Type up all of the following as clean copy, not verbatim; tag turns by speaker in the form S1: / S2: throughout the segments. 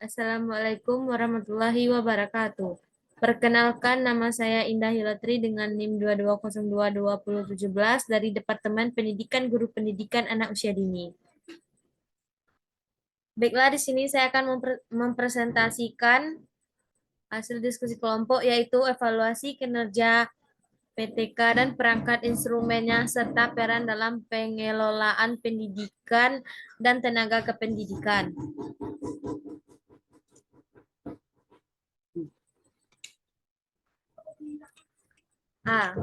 S1: Assalamualaikum warahmatullahi wabarakatuh. Perkenalkan, nama saya Indah Hilatri dengan NIM 22022017 dari Departemen Pendidikan Guru Pendidikan Anak Usia Dini. Baiklah, di sini saya akan mempresentasikan hasil diskusi kelompok, yaitu evaluasi kinerja PTK dan perangkat instrumennya serta peran dalam pengelolaan pendidikan dan tenaga kependidikan.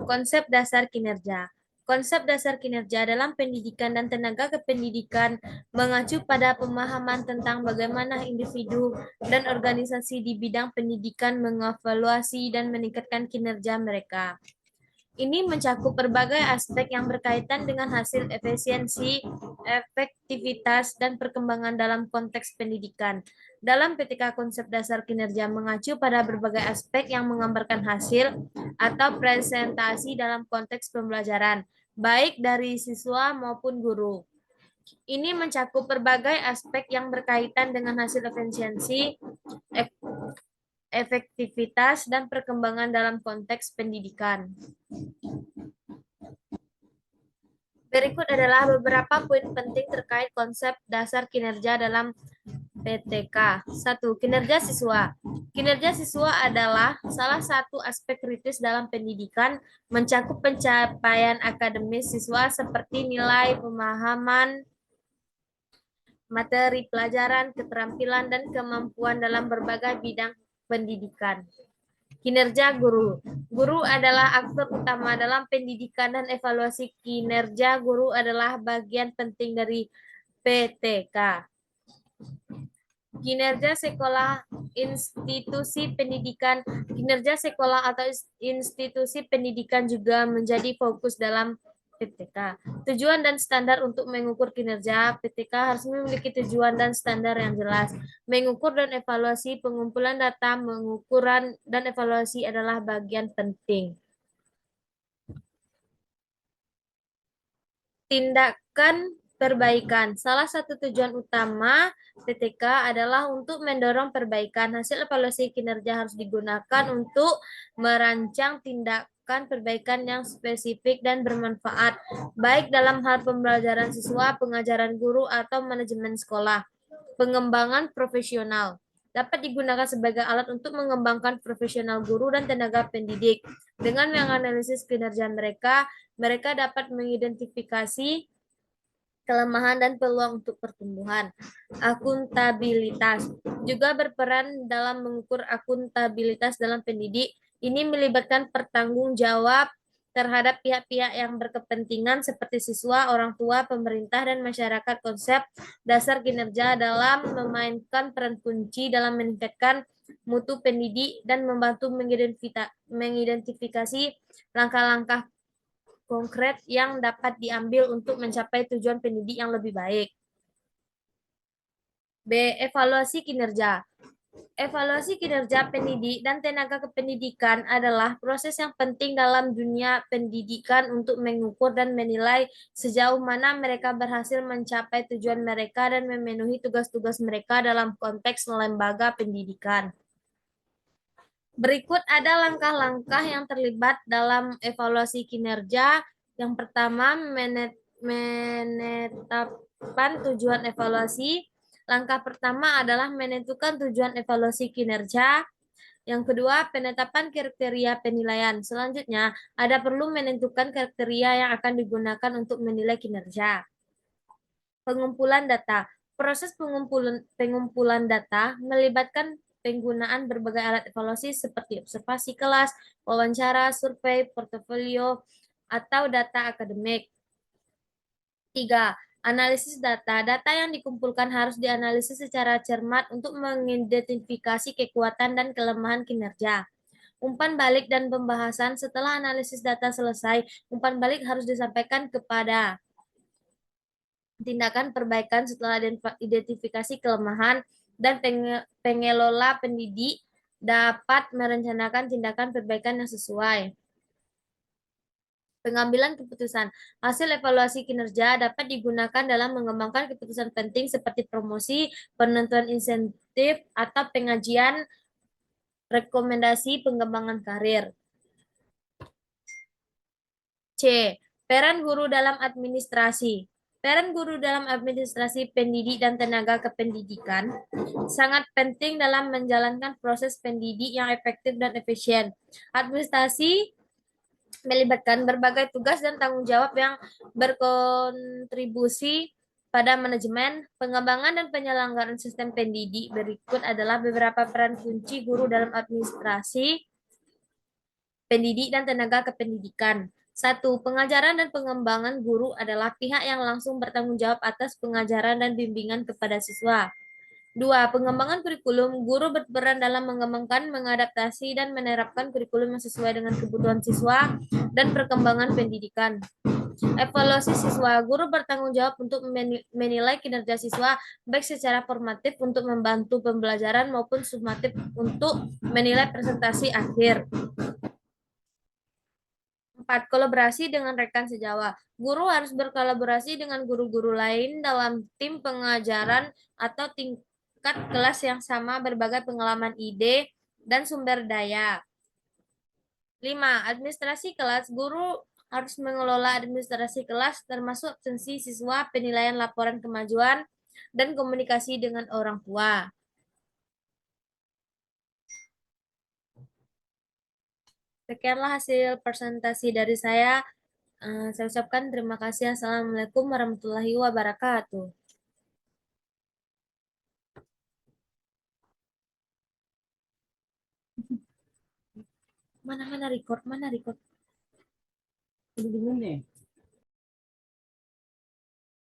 S1: Konsep dasar kinerja. Konsep dasar kinerja dalam pendidikan dan tenaga kependidikan mengacu pada pemahaman tentang bagaimana individu dan organisasi di bidang pendidikan mengevaluasi dan meningkatkan kinerja mereka. Ini mencakup berbagai aspek yang berkaitan dengan hasil efisiensi, efektivitas, dan perkembangan dalam konteks pendidikan. Dalam PTK konsep dasar kinerja mengacu pada berbagai aspek yang menggambarkan hasil atau presentasi dalam konteks pembelajaran, baik dari siswa maupun guru. Ini mencakup berbagai aspek yang berkaitan dengan hasil efisiensi, efektivitas, dan perkembangan dalam konteks pendidikan. Berikut adalah beberapa poin penting terkait konsep dasar kinerja dalam PTK. 1. Kinerja siswa. Kinerja siswa adalah salah satu aspek kritis dalam pendidikan, mencakup pencapaian akademis siswa seperti nilai, pemahaman, materi pelajaran, keterampilan, dan kemampuan dalam berbagai bidang pendidikan. Kinerja guru. Guru adalah aktor utama dalam pendidikan dan evaluasi kinerja guru adalah bagian penting dari PTK. Kinerja sekolah institusi pendidikan. Kinerja sekolah atau institusi pendidikan juga menjadi fokus dalam PTK. Tujuan dan standar untuk mengukur kinerja PTK harus memiliki tujuan dan standar yang jelas. Mengukur dan evaluasi pengumpulan data, mengukuran dan evaluasi adalah bagian penting. Tindakan perbaikan. Salah satu tujuan utama PTK adalah untuk mendorong perbaikan. Hasil evaluasi kinerja harus digunakan untuk merancang tindakan perbaikan yang spesifik dan bermanfaat, baik dalam hal pembelajaran siswa, pengajaran guru, atau manajemen sekolah. Pengembangan profesional dapat digunakan sebagai alat untuk mengembangkan profesional guru dan tenaga pendidik. Dengan menganalisis kinerja mereka, mereka dapat mengidentifikasi kelemahan dan peluang untuk pertumbuhan. Akuntabilitas juga berperan dalam mengukur akuntabilitas dalam pendidik. Ini melibatkan pertanggungjawab terhadap pihak-pihak yang berkepentingan seperti siswa, orang tua, pemerintah, dan masyarakat. Konsep dasar kinerja dalam memainkan peran kunci dalam meningkatkan mutu pendidik dan membantu mengidentifikasi langkah-langkah konkret yang dapat diambil untuk mencapai tujuan pendidik yang lebih baik. B. Evaluasi kinerja. Evaluasi kinerja pendidik dan tenaga kependidikan adalah proses yang penting dalam dunia pendidikan untuk mengukur dan menilai sejauh mana mereka berhasil mencapai tujuan mereka dan memenuhi tugas-tugas mereka dalam konteks lembaga pendidikan. Berikut ada langkah-langkah yang terlibat dalam evaluasi kinerja. Yang pertama, menetapkan tujuan evaluasi. Langkah pertama adalah menentukan tujuan evaluasi kinerja. Yang kedua, penetapan kriteria penilaian. Selanjutnya, ada perlu menentukan kriteria yang akan digunakan untuk menilai kinerja. Pengumpulan data. Proses pengumpulan data melibatkan penggunaan berbagai alat evaluasi seperti observasi kelas, wawancara, survei, portofolio, atau data akademik. 3. Analisis data. Data yang dikumpulkan harus dianalisis secara cermat untuk mengidentifikasi kekuatan dan kelemahan kinerja. Umpan balik dan pembahasan. Setelah analisis data selesai, umpan balik harus disampaikan kepada tindakan perbaikan setelah identifikasi kelemahan, dan pengelola pendidik dapat merencanakan tindakan perbaikan yang sesuai. Pengambilan keputusan. Hasil evaluasi kinerja dapat digunakan dalam mengembangkan keputusan penting seperti promosi, penentuan insentif, atau pengajian rekomendasi pengembangan karir. C. Peran guru dalam administrasi. Peran guru dalam administrasi pendidik dan tenaga kependidikan sangat penting dalam menjalankan proses pendidik yang efektif dan efisien. Administrasi melibatkan berbagai tugas dan tanggung jawab yang berkontribusi pada manajemen, pengembangan, dan penyelenggaraan sistem pendidik. Berikut adalah beberapa peran kunci guru dalam administrasi pendidik dan tenaga kependidikan. Satu, pengajaran dan pengembangan guru adalah pihak yang langsung bertanggung jawab atas pengajaran dan bimbingan kepada siswa. Dua, pengembangan kurikulum. Guru berperan dalam mengembangkan, mengadaptasi, dan menerapkan kurikulum yang sesuai dengan kebutuhan siswa dan perkembangan pendidikan. Evaluasi siswa. Guru bertanggung jawab untuk menilai kinerja siswa, baik secara formatif untuk membantu pembelajaran maupun sumatif untuk menilai presentasi akhir. 4. Kolaborasi dengan rekan sejawat. Guru harus berkolaborasi dengan guru-guru lain dalam tim pengajaran atau tingkat kelas yang sama berbagai pengalaman ide dan sumber daya. 5. Administrasi kelas. Guru harus mengelola administrasi kelas termasuk absensi siswa, penilaian laporan kemajuan, dan komunikasi dengan orang tua. Sekianlah hasil presentasi dari saya. Saya ucapkan terima kasih. Assalamualaikum warahmatullahi wabarakatuh. Mana mana record, mana record. Ini nih.